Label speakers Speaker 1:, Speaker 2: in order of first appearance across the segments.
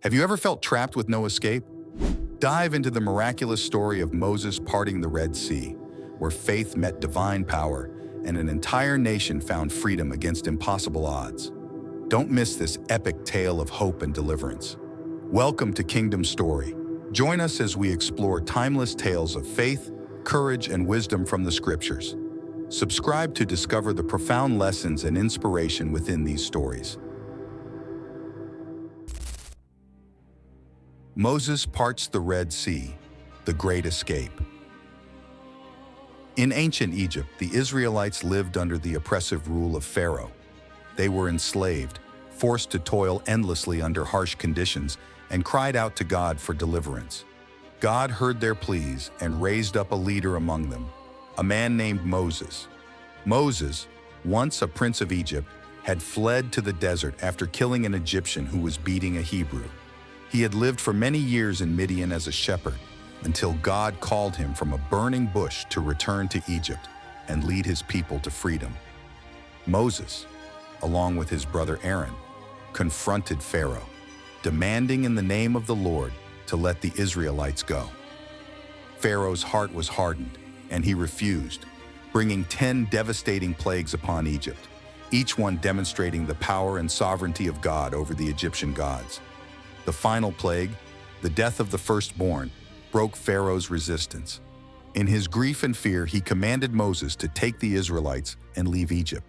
Speaker 1: Have you ever felt trapped with no escape? Dive into the miraculous story of Moses parting the Red Sea, where faith met divine power and an entire nation found freedom against impossible odds. Don't miss this epic tale of hope and deliverance. Welcome to Kingdom Story. Join us as we explore timeless tales of faith, courage, and wisdom from the Scriptures. Subscribe to discover the profound lessons and inspiration within these stories. Moses parts the Red Sea, the Great Escape. In ancient Egypt, the Israelites lived under the oppressive rule of Pharaoh. They were enslaved, forced to toil endlessly under harsh conditions, and cried out to God for deliverance. God heard their pleas and raised up a leader among them, a man named Moses. Moses, once a prince of Egypt, had fled to the desert after killing an Egyptian who was beating a Hebrew. He had lived for many years in Midian as a shepherd, until God called him from a burning bush to return to Egypt and lead his people to freedom. Moses, along with his brother Aaron, confronted Pharaoh, demanding in the name of the Lord to let the Israelites go. Pharaoh's heart was hardened, and he refused, bringing 10 devastating plagues upon Egypt, each one demonstrating the power and sovereignty of God over the Egyptian gods. The final plague, the death of the firstborn, broke Pharaoh's resistance. In his grief and fear, he commanded Moses to take the Israelites and leave Egypt.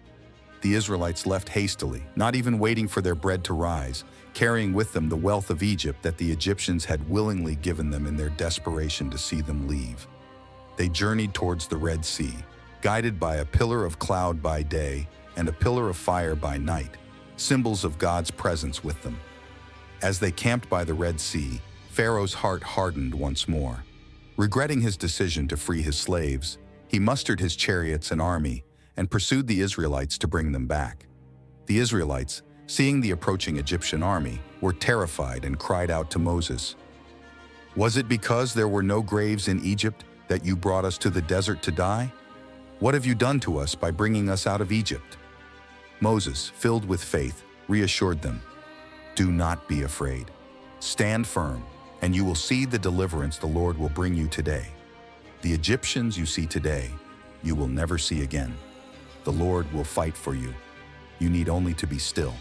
Speaker 1: The Israelites left hastily, not even waiting for their bread to rise, carrying with them the wealth of Egypt that the Egyptians had willingly given them in their desperation to see them leave. They journeyed towards the Red Sea, guided by a pillar of cloud by day and a pillar of fire by night, symbols of God's presence with them. As they camped by the Red Sea, Pharaoh's heart hardened once more. Regretting his decision to free his slaves, he mustered his chariots and army and pursued the Israelites to bring them back. The Israelites, seeing the approaching Egyptian army, were terrified and cried out to Moses, "Was it because there were no graves in Egypt that you brought us to the desert to die? What have you done to us by bringing us out of Egypt?" Moses, filled with faith, reassured them, "Do not be afraid. Stand firm, and you will see the deliverance the Lord will bring you today. The Egyptians you see today, you will never see again. The Lord will fight for you. You need only to be still."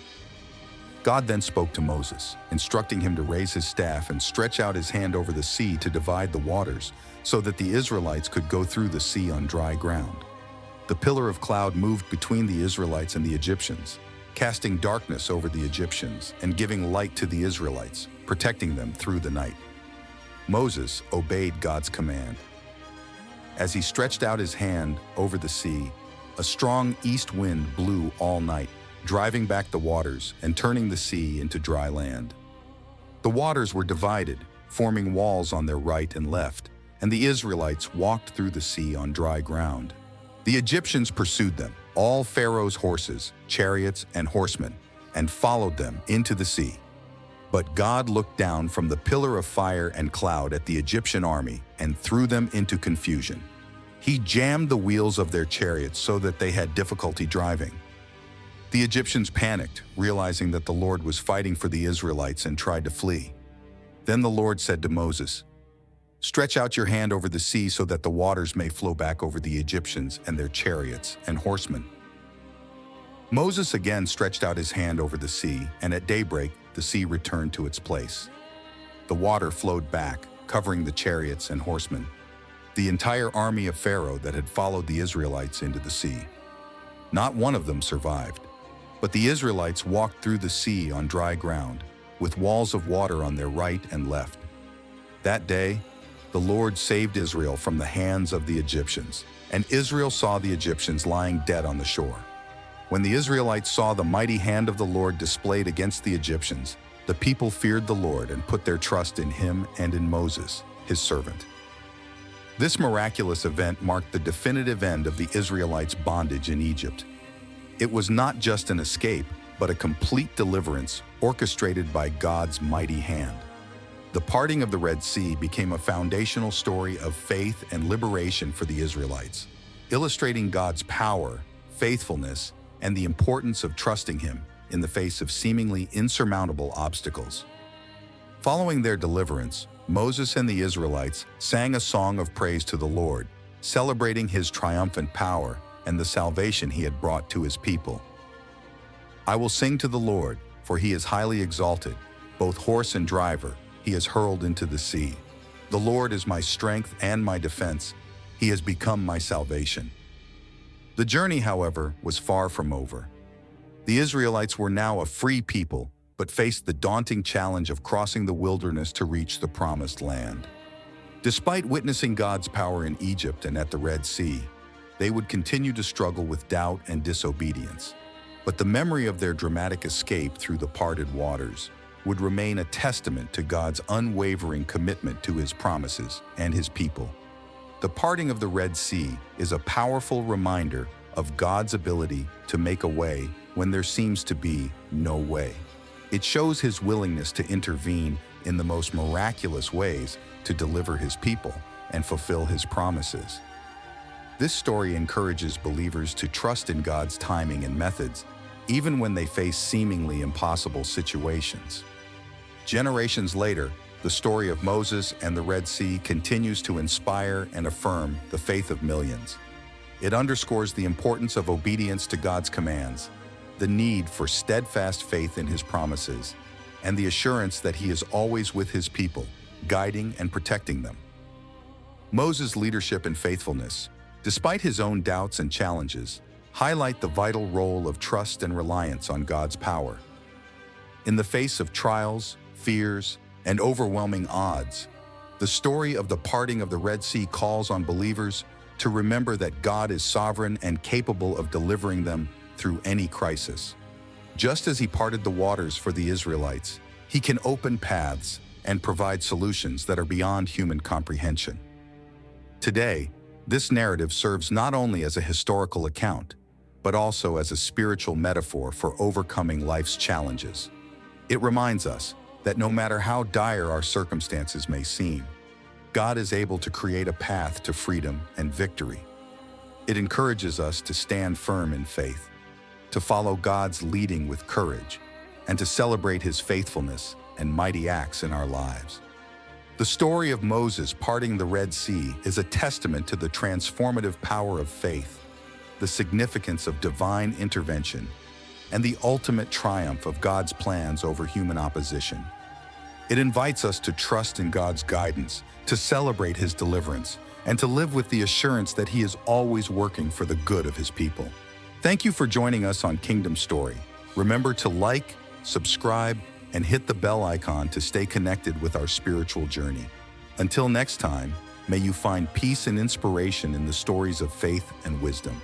Speaker 1: God then spoke to Moses, instructing him to raise his staff and stretch out his hand over the sea to divide the waters, so that the Israelites could go through the sea on dry ground. The pillar of cloud moved between the Israelites and the Egyptians, casting darkness over the Egyptians and giving light to the Israelites, protecting them through the night. Moses obeyed God's command. As he stretched out his hand over the sea, a strong east wind blew all night, driving back the waters and turning the sea into dry land. The waters were divided, forming walls on their right and left, and the Israelites walked through the sea on dry ground. The Egyptians pursued them, all Pharaoh's horses, chariots, and horsemen, and followed them into the sea. But God looked down from the pillar of fire and cloud at the Egyptian army and threw them into confusion. He jammed the wheels of their chariots so that they had difficulty driving. The Egyptians panicked, realizing that the Lord was fighting for the Israelites, and tried to flee. Then the Lord said to Moses, "Stretch out your hand over the sea so that the waters may flow back over the Egyptians and their chariots and horsemen." Moses again stretched out his hand over the sea, and at daybreak the sea returned to its place. The water flowed back, covering the chariots and horsemen, the entire army of Pharaoh that had followed the Israelites into the sea. Not one of them survived, but the Israelites walked through the sea on dry ground, with walls of water on their right and left. That day, the Lord saved Israel from the hands of the Egyptians, and Israel saw the Egyptians lying dead on the shore. When the Israelites saw the mighty hand of the Lord displayed against the Egyptians, the people feared the Lord and put their trust in him and in Moses, his servant. This miraculous event marked the definitive end of the Israelites' bondage in Egypt. It was not just an escape, but a complete deliverance orchestrated by God's mighty hand. The parting of the Red Sea became a foundational story of faith and liberation for the Israelites, illustrating God's power, faithfulness, and the importance of trusting Him in the face of seemingly insurmountable obstacles. Following their deliverance, Moses and the Israelites sang a song of praise to the Lord, celebrating his triumphant power and the salvation he had brought to his people. I will sing to the Lord, for he is highly exalted. Both horse and driver he has hurled into the sea. The Lord is my strength and my defense. He has become my salvation. The journey, however, was far from over. The Israelites were now a free people, but faced the daunting challenge of crossing the wilderness to reach the promised land. Despite witnessing God's power in Egypt and at the Red Sea, they would continue to struggle with doubt and disobedience. But the memory of their dramatic escape through the parted waters would remain a testament to God's unwavering commitment to his promises and his people. The parting of the Red Sea is a powerful reminder of God's ability to make a way when there seems to be no way. It shows his willingness to intervene in the most miraculous ways to deliver his people and fulfill his promises. This story encourages believers to trust in God's timing and methods, even when they face seemingly impossible situations. Generations later, the story of Moses and the Red Sea continues to inspire and affirm the faith of millions. It underscores the importance of obedience to God's commands, the need for steadfast faith in his promises, and the assurance that he is always with his people, guiding and protecting them. Moses' leadership and faithfulness, despite his own doubts and challenges, highlight the vital role of trust and reliance on God's power. In the face of trials, fears, and overwhelming odds, the story of the parting of the Red Sea calls on believers to remember that God is sovereign and capable of delivering them through any crisis. Just as he parted the waters for the Israelites, he can open paths and provide solutions that are beyond human comprehension. Today, this narrative serves not only as a historical account, but also as a spiritual metaphor for overcoming life's challenges. It reminds us that no matter how dire our circumstances may seem, God is able to create a path to freedom and victory. It encourages us to stand firm in faith, to follow God's leading with courage, and to celebrate his faithfulness and mighty acts in our lives. The story of Moses parting the Red Sea is a testament to the transformative power of faith, the significance of divine intervention, and the ultimate triumph of God's plans over human opposition. It invites us to trust in God's guidance, to celebrate his deliverance, and to live with the assurance that he is always working for the good of his people. Thank you for joining us on Kingdom Story. Remember to like, subscribe, and hit the bell icon to stay connected with our spiritual journey. Until next time, may you find peace and inspiration in the stories of faith and wisdom.